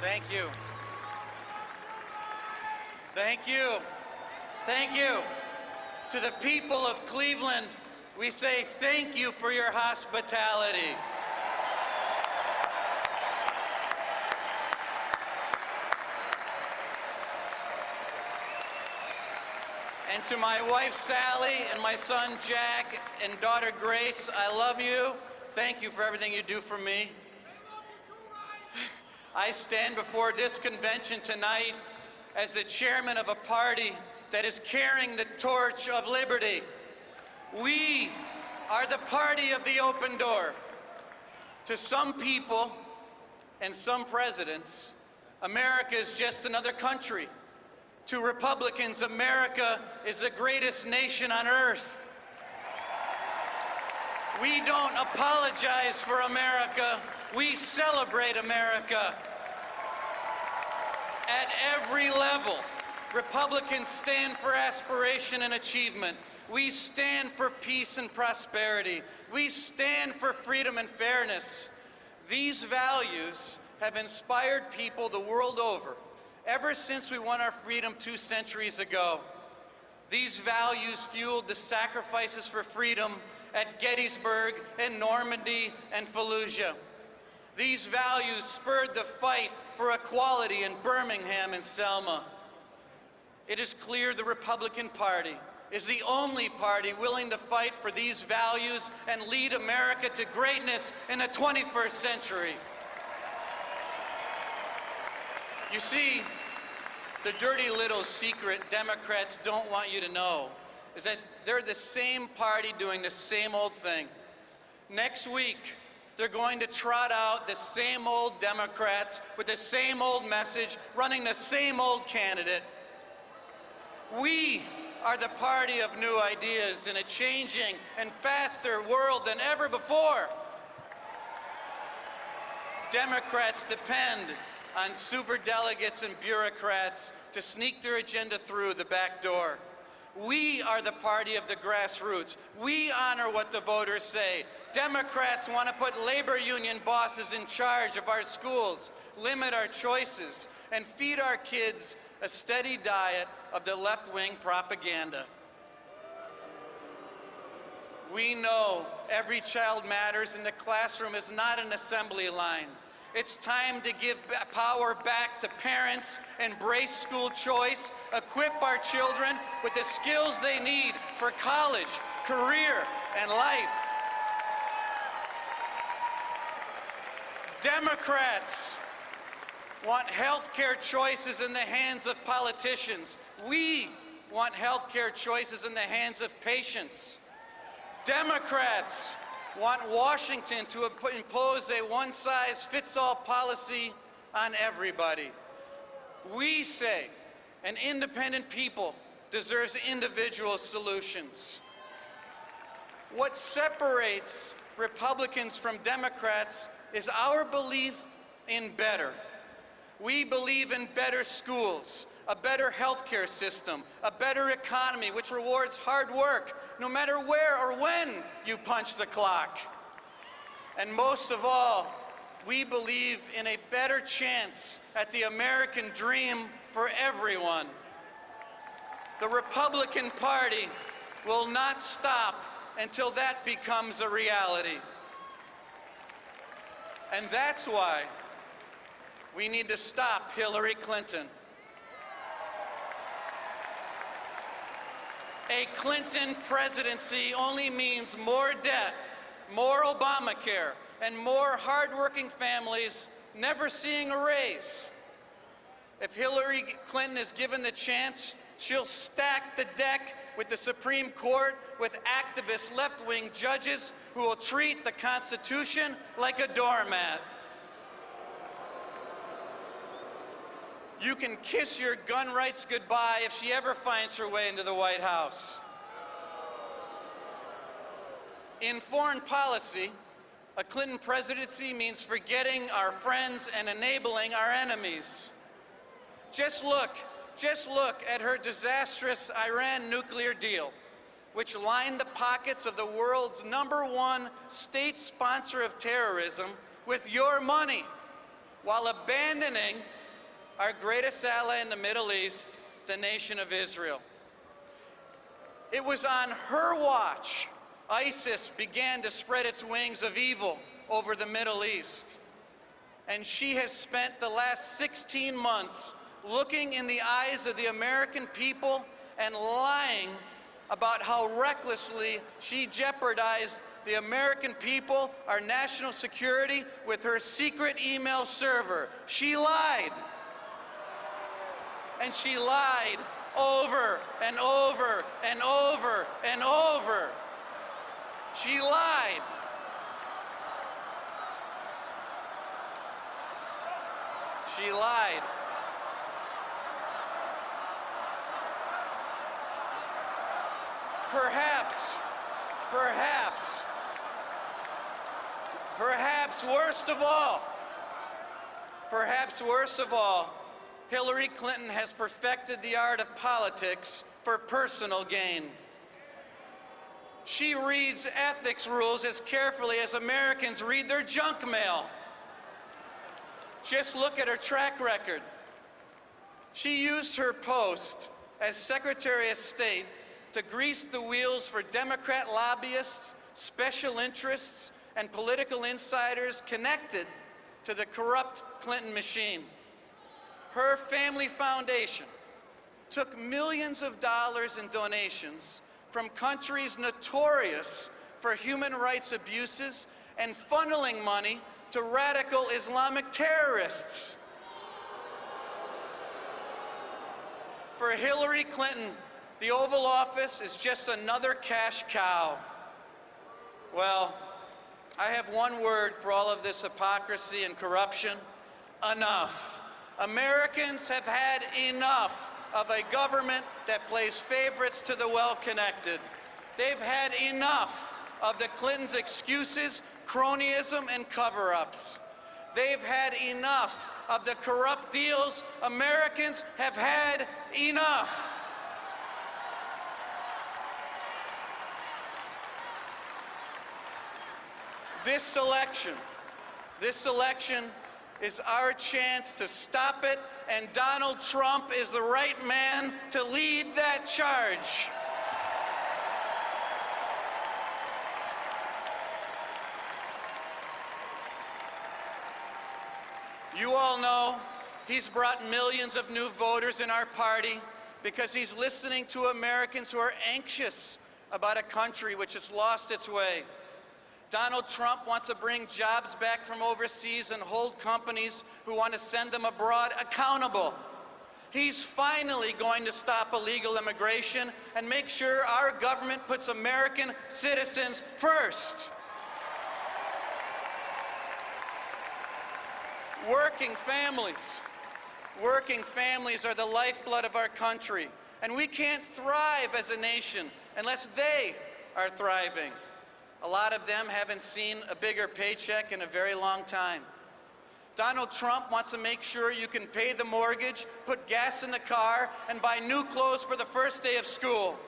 Thank you. Thank you. Thank you. To the people of Cleveland, we say thank you for your hospitality. And to my wife Sally and my son Jack and daughter Grace, I love you. Thank you for everything you do for me. I stand before this convention tonight as the chairman of a party that is carrying the torch of liberty. We are the party of the open door. To some people and some presidents, America is just another country. To Republicans, America is the greatest nation on earth. We don't apologize for America. We celebrate America. At every level, Republicans stand for aspiration and achievement. We stand for peace and prosperity. We stand for freedom and fairness. These values have inspired people the world over, ever since we won our freedom 2 centuries ago. These values fueled the sacrifices for freedom at Gettysburg and Normandy and Fallujah. These values spurred the fight for equality in Birmingham and Selma. It is clear the Republican Party is the only party willing to fight for these values and lead America to greatness in the 21st century. You see, the dirty little secret Democrats don't want you to know is that they're the same party doing the same old thing. Next week, they're going to trot out the same old Democrats with the same old message, running the same old candidate. We are the party of new ideas in a changing and faster world than ever before. Democrats depend on superdelegates and bureaucrats to sneak their agenda through the back door. We are the party of the grassroots. We honor what the voters say. Democrats want to put labor union bosses in charge of our schools, limit our choices, and feed our kids a steady diet of the left-wing propaganda. We know every child matters, and the classroom is not an assembly line. It's time to give power back to parents, embrace school choice, equip our children with the skills they need for college, career, and life. Democrats want health care choices in the hands of politicians. We want health care choices in the hands of patients. Democrats want Washington to impose a one-size-fits-all policy on everybody. We say an independent people deserves individual solutions. What separates Republicans from Democrats is our belief in better. We believe in better schools, a better healthcare system, a better economy which rewards hard work no matter where or when you punch the clock. And most of all, we believe in a better chance at the American dream for everyone. The Republican Party will not stop until that becomes a reality. And that's why we need to stop Hillary Clinton. A Clinton presidency only means more debt, more Obamacare, and more hardworking families never seeing a raise. If Hillary Clinton is given the chance, she'll stack the deck with the Supreme Court with activist left-wing judges who will treat the Constitution like a doormat. You can kiss your gun rights goodbye if she ever finds her way into the White House. In foreign policy, a Clinton presidency means forgetting our friends and enabling our enemies. Just look at her disastrous Iran nuclear deal, which lined the pockets of the world's #1 state sponsor of terrorism with your money. while abandoning our greatest ally in the Middle East, the nation of Israel. It was on her watch ISIS began to spread its wings of evil over the Middle East. And she has spent the last 16 months looking in the eyes of the American people and lying about how recklessly she jeopardized the American people, our national security, with her secret email server. She lied. And she lied over and over and over and over. She lied. She lied. Perhaps worst of all, Hillary Clinton has perfected the art of politics for personal gain. She reads ethics rules as carefully as Americans read their junk mail. Just look at her track record. She used her post as Secretary of State to grease the wheels for Democrat lobbyists, special interests, and political insiders connected to the corrupt Clinton machine. Her family foundation took millions of dollars in donations from countries notorious for human rights abuses and funneling money to radical Islamic terrorists. For Hillary Clinton, the Oval Office is just another cash cow. Well, I have one word for all of this hypocrisy and corruption: enough. Americans have had enough of a government that plays favorites to the well-connected. They've had enough of the Clintons' excuses, cronyism, and cover-ups. They've had enough of the corrupt deals. Americans have had enough. This election is our chance to stop it, and Donald Trump is the right man to lead that charge. You all know he's brought millions of new voters in our party because he's listening to Americans who are anxious about a country which has lost its way. Donald Trump wants to bring jobs back from overseas and hold companies who want to send them abroad accountable. He's finally going to stop illegal immigration and make sure our government puts American citizens first. Working families are the lifeblood of our country, and we can't thrive as a nation unless they are thriving. A lot of them haven't seen a bigger paycheck in a very long time. Donald Trump wants to make sure you can pay the mortgage, put gas in the car, and buy new clothes for the first day of school.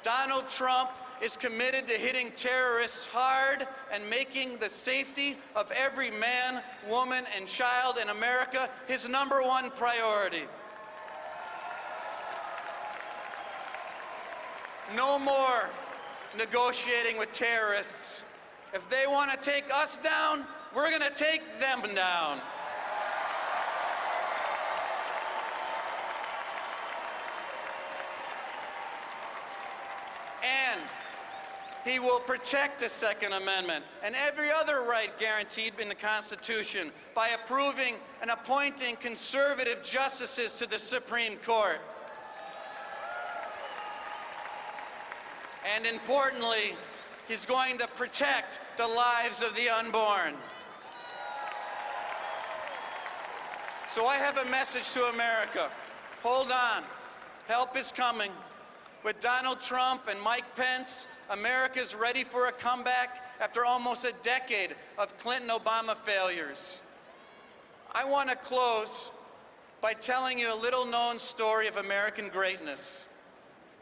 Donald Trump is committed to hitting terrorists hard and making the safety of every man, woman, and child in America his #1 priority. No more negotiating with terrorists. If they want to take us down, we're going to take them down. And he will protect the Second Amendment and every other right guaranteed in the Constitution by approving and appointing conservative justices to the Supreme Court. And importantly, he's going to protect the lives of the unborn. So I have a message to America. Hold on. Help is coming. With Donald Trump and Mike Pence, America's ready for a comeback after almost a decade of Clinton-Obama failures. I want to close by telling you a little-known story of American greatness.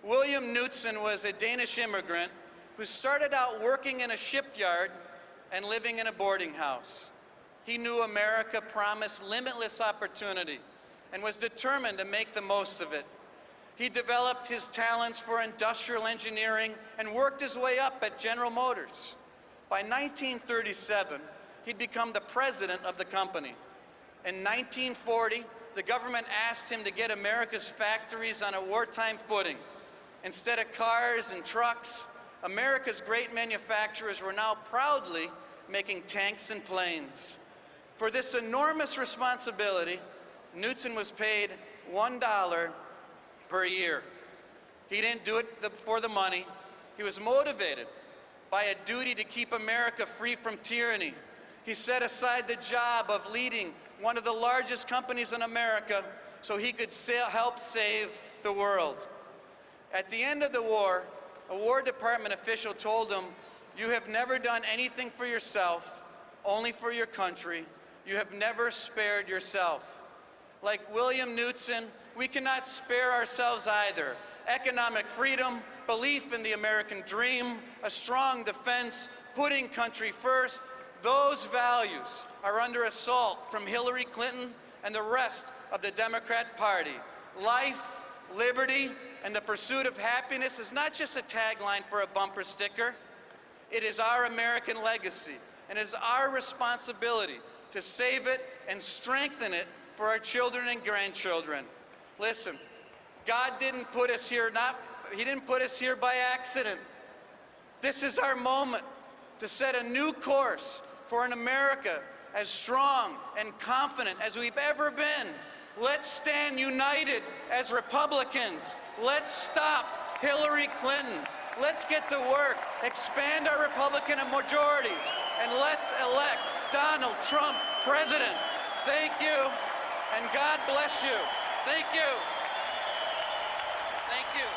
William Knutson was a Danish immigrant who started out working in a shipyard and living in a boarding house. He knew America promised limitless opportunity and was determined to make the most of it. He developed his talents for industrial engineering and worked his way up at General Motors. By 1937, he'd become the president of the company. In 1940, the government asked him to get America's factories on a wartime footing. Instead of cars and trucks, America's great manufacturers were now proudly making tanks and planes. For this enormous responsibility, Knutson was paid $1 per year. He didn't do it for the money. He was motivated by a duty to keep America free from tyranny. He set aside the job of leading one of the largest companies in America so he could help save the world. At the end of the war, a War Department official told him, "You have never done anything for yourself, only for your country. You have never spared yourself." Like William Knutson, we cannot spare ourselves either. Economic freedom, belief in the American dream, a strong defense, putting country first, those values are under assault from Hillary Clinton and the rest of the Democrat Party. Life, liberty, and the pursuit of happiness is not just a tagline for a bumper sticker. It is our American legacy, and it is our responsibility to save it and strengthen it for our children and grandchildren. Listen, God didn't put us here, He didn't put us here by accident. This is our moment to set a new course for an America as strong and confident as we've ever been. Let's stand united as Republicans. Let's stop Hillary Clinton. Let's get to work, expand our Republican majorities, and let's elect Donald Trump president. Thank you, and God bless you. Thank you. Thank you.